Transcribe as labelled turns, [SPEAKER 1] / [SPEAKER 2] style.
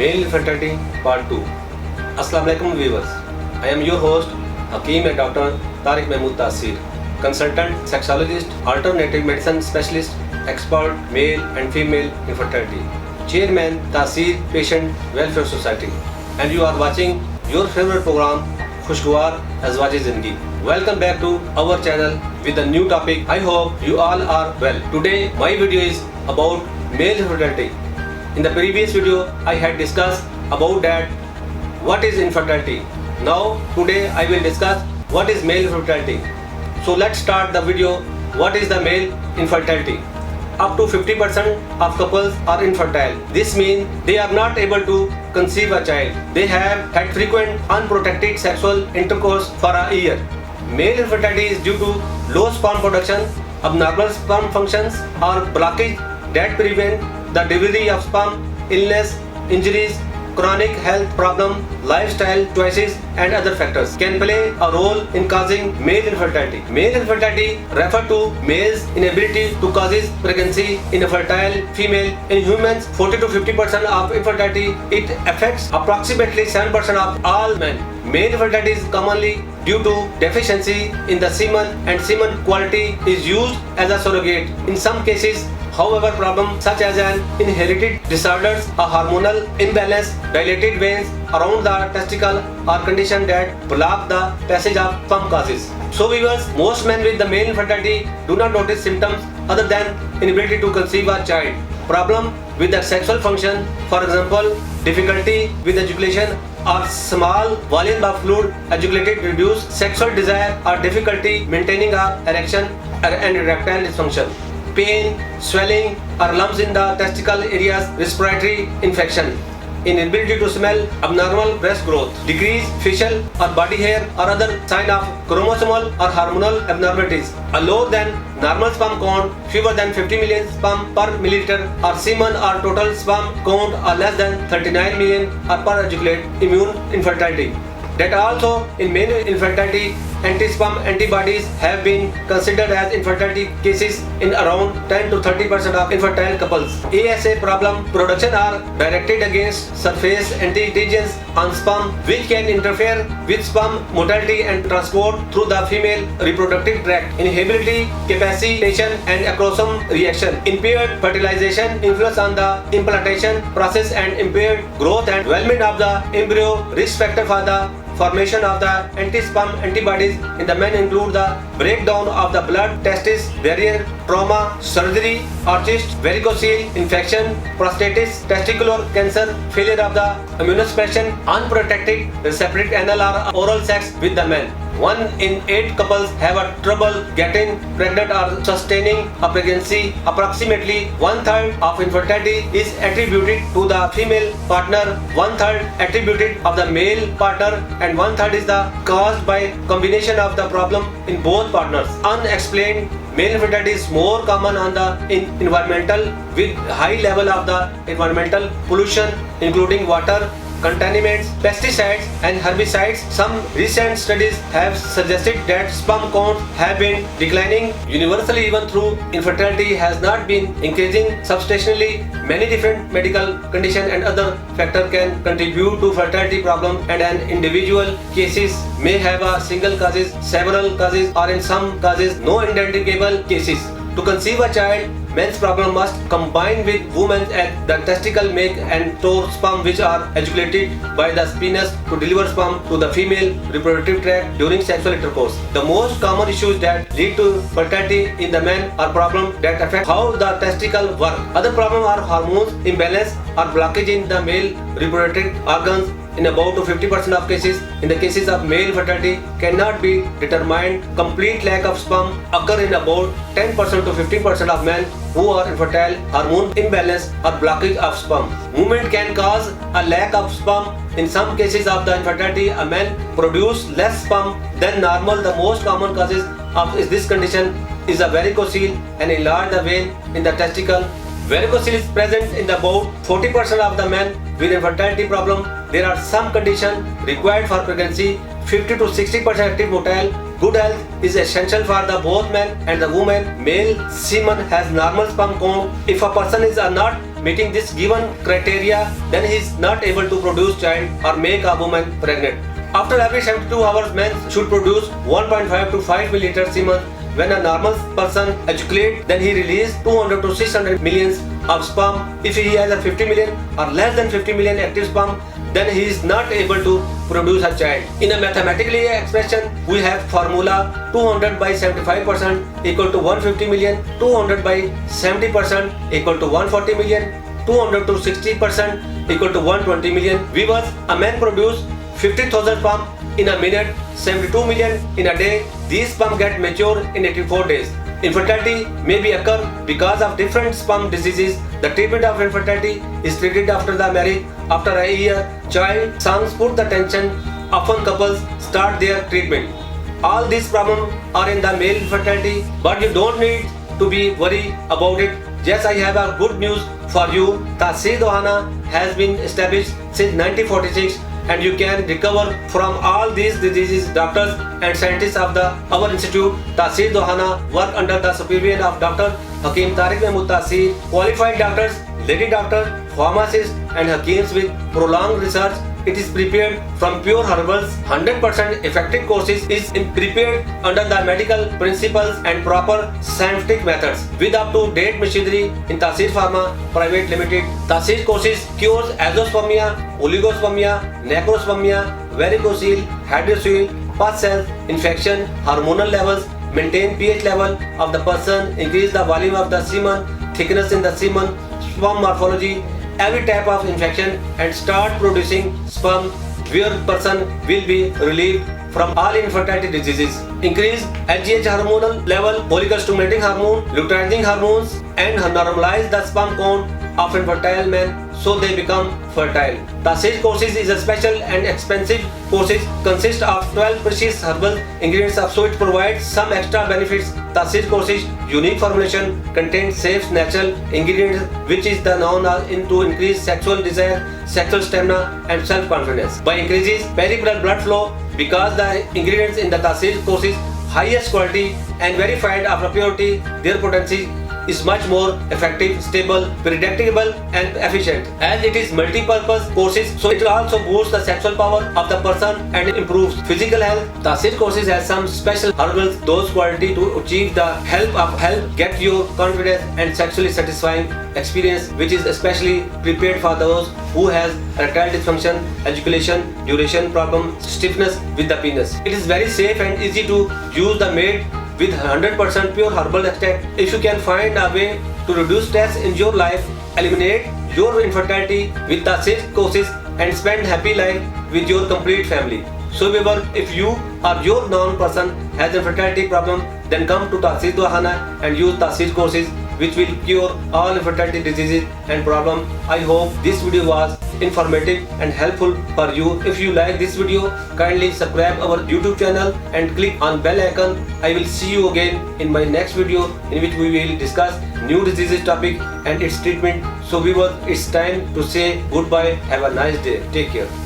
[SPEAKER 1] Male Infertility Part 2. Assalamu alaikum viewers. I am your host Hakeem and Dr. Tariq Mahmood Taseer, consultant sexologist, alternative medicine specialist, expert male and female infertility, chairman Taseer Patient Welfare Society, and you are watching your favorite program Khushgawar Azwaj Zindagi. Welcome back to our channel with a new topic. I hope you all are well. Today my video is about male infertility. In the previous video I had discussed about that what is infertility. Now today I will discuss what is male infertility. So let's start the video. What is the male infertility? Up to 50% of couples are infertile. This means they are not able to conceive a child. They have had frequent unprotected sexual intercourse for a year. Male infertility is due to low sperm production, abnormal sperm functions or blockage that prevent the delivery of sperm, illness, injuries, chronic health problem, lifestyle choices and other factors can play a role in causing male infertility. Male infertility refers to male's inability to cause pregnancy in a fertile female. In humans, 40 to 50% of infertility, it affects approximately 7% of all men. Male infertility is commonly due to deficiency in the semen, and semen quality is used as a surrogate. In some cases, however, problems such as an inherited disorders, a hormonal imbalance, dilated veins around the testicle or condition that block the passage of sperm causes. So viewers, most men with the male infertility do not notice symptoms other than inability to conceive a child. Problem with the sexual function, for example, difficulty with ejaculation or small volume of fluid ejaculated, reduced sexual desire or difficulty maintaining a erection and erectile dysfunction. Pain, swelling or lumps in the testicle areas, respiratory infection, inability to smell, abnormal breast growth, decreased facial or body hair or other sign of chromosomal or hormonal abnormalities, a lower than normal sperm count, fewer than 50 million sperm per milliliter, or semen or total sperm count are less than 39 million or per ejaculate, immune infertility. That also in male infertility, anti-sperm antibodies have been considered as infertility cases in around 10 to 30% of infertile couples. ASA problem production are directed against surface antigens on sperm, which can interfere with sperm motility and transport through the female reproductive tract. Inhibitory capacitation and acrosome reaction, impaired fertilization, influence on the implantation process and impaired growth and development of the embryo. Risk factor for the formation of the anti-sperm antibodies in the men include the breakdown of the blood testis barrier, trauma, surgery or cyst, varicocele, infection, prostatitis, testicular cancer, failure of the immunosuppression, unprotected separate anal or oral sex with the men. 1 in 8 couples have a trouble getting pregnant or sustaining a pregnancy. Approximately 1/3 of infertility is attributed to the female partner, 1/3 attributed of the male partner, and 1/3 is the caused by combination of the problem in both partners. Unexplained male infertility is more common on the environmental with high level of the environmental pollution including water, contaminants, pesticides and herbicides. Some recent studies have suggested that sperm counts have been declining universally even through infertility has not been increasing substantially. Many different medical conditions and other factors can contribute to fertility problem, and an individual cases may have a single causes, several causes or in some cases no identifiable cases. To conceive a child, men's problem must combine with women's as the testicle make and store sperm which are ejaculated by the penis to deliver sperm to the female reproductive tract during sexual intercourse. The most common issues that lead to fertility in the men are problems that affect how the testicle work. Other problems are hormones imbalance or blockage in the male reproductive organs. In about 50% of cases, in the cases of male infertility cannot be determined. Complete lack of sperm occur in about 10% to 15% of men who are infertile. Hormone imbalance or blockage of sperm movement can cause a lack of sperm. In some cases of the infertility, a man produce less sperm than normal. The most common causes of this condition is a varicocele, an enlarged vein in the testicle. Varicocele is present in about 40% of the men with infertility problem. There are some conditions required for pregnancy. 50 to 60% active motile. Good health is essential for the both men and the woman. Male semen has normal sperm count. If a person is not meeting this given criteria, then he is not able to produce child or make a woman pregnant. After every 72 hours, men should produce 1.5 to 5 milliliter semen. When a normal person ejaculates, then he releases 200 to 600 millions of sperm. If he has a 50 million or less than 50 million active sperm, then he is not able to produce a child. In a mathematically expression, we have formula 200 by 75% equal to 150 million, 200 by 70% equal to 140 million, 200 to 60% equal to 120 million. Viewers, a man produce 50,000 sperm in a minute, 72 million in a day. These sperm get mature in 84 days. Infertility may be occur because of different sperm diseases. The treatment of infertility is treated after the marriage. After a year, child songs put the tension. Often couples start their treatment. All these problems are in the male infertility, but you don't need to be worried about it. Yes, I have a good news for you. Taseer Dohana has been established since 1946. And you can recover from all these diseases. Doctors and scientists of our institute, Taseer Dohana, work under the supervision of Dr. Hakeem Tariq Mahmood Taseer, qualified doctors, lady doctors, pharmacists, and Hakeems with prolonged research. It is prepared from pure herbals. 100% effective courses is prepared under the medical principles and proper scientific methods with up-to-date machinery in Taseer Pharma Private Limited. Taseer courses cures azoospermia, oligospermia, necrospermia, varicocele, hydrocele, pus cells, infection, hormonal levels, maintain pH level of the person, increase the volume of the semen, thickness in the semen, sperm morphology, every type of infection, and start producing sperm where person will be relieved from all infertility diseases. Increase LGH hormonal level, follicle-stimulating hormone, luteinizing hormones, and normalize the sperm count of infertile men so they become fertile. Taseer courses is a special and expensive courses, consist of 12 precious herbal ingredients, so it provides some extra benefits. Taseer courses unique formulation contains safe natural ingredients which is the known to increase sexual desire, sexual stamina, and self-confidence. By increases peripheral blood flow because the ingredients in the Taseer courses highest quality and verified of purity, their potency is much more effective, stable, predictable, and efficient. As it is multi-purpose courses, so it will also boost the sexual power of the person and improves physical health. Taseer courses has some special herbals, those quality to achieve the help get your confidence and sexually satisfying experience, which is especially prepared for those who has erectile dysfunction, ejaculation, duration problem, stiffness with the penis. It is very safe and easy to use, the made with 100% pure herbal extract. If you can find a way to reduce stress in your life, eliminate your infertility with Taseer courses, and spend happy life with your complete family. So if you or your known person has infertility problem, then come to Taseer Dohana and use Taseer courses which will cure all infertility diseases and problem. I hope this video was informative and helpful for you. If you like this video, kindly subscribe our YouTube channel and click on bell icon. I will see you again in my next video in which we will discuss new diseases topic and its treatment. So viewers, it's time to say goodbye. Have a nice day. Take care.